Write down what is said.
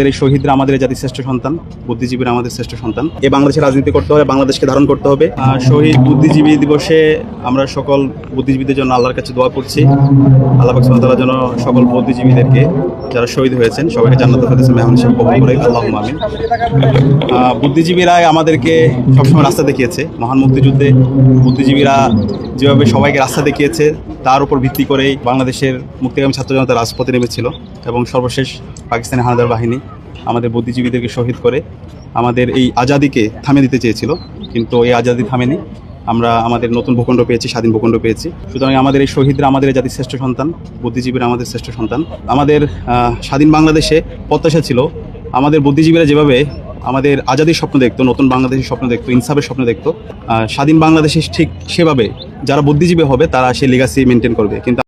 এই শহীদরা আমাদের জাতির শ্রেষ্ঠ সন্তান, বুদ্ধিজীবীরা আমাদের শ্রেষ্ঠ সন্তান। এই বাংলাদেশে রাজনীতি করতে হবে, বাংলাদেশকে ধারণ করতে হবে। শহীদ বুদ্ধিজীবী দিবসে আমরা সকল বুদ্ধিজীবীদের জন্য আল্লাহর কাছে দোয়া করছি। আল্লাহ পাক সুবহানাহু ওয়া তাআলা যেন সকল বুদ্ধিজীবীদেরকে যারা শহীদ হয়েছেন সবাইকে জান্নাতুল ফেরদৌসের মেহমান হিসেবে কবুল করে। আল্লাহুম্মা আমিন। বুদ্ধিজীবীরাই আমাদেরকে সবসময় রাস্তা দেখিয়েছে। মহান মুক্তিযুদ্ধে বুদ্ধিজীবীরা যেভাবে সবাইকে রাস্তা দেখিয়েছে তার উপর ভিত্তি করেই বাংলাদেশের মুক্তিকামী ছাত্র জনতা রাজপথে নেমেছিল এবং সর্বশেষ পাকিস্তানি হানাদার বাহিনী আমাদের বুদ্ধিজীবীদেরকে শহীদ করে আমাদের এই আজাদিকে থামিয়ে দিতে চেয়েছিল, কিন্তু এই আজাদি থামেনি। আমরা আমাদের নতুন ভূখণ্ড পেয়েছি, স্বাধীন ভূখণ্ড পেয়েছি। সুতরাং আমাদের এই শহীদরা আমাদের জাতির শ্রেষ্ঠ সন্তান, বুদ্ধিজীবীরা আমাদের শ্রেষ্ঠ সন্তান। আমাদের স্বাধীন বাংলাদেশে প্রত্যাশা ছিল আমাদের বুদ্ধিজীবীরা যেভাবে আমাদের আজাদির স্বপ্ন দেখতো, নতুন বাংলাদেশের স্বপ্ন দেখতো, ইনসাফের স্বপ্ন দেখতো, স্বাধীন বাংলাদেশে ঠিক সেভাবে যারা বুদ্ধিজীবী হবে তারা সেই লিগাসি মেনটেন করবে। কিন্তু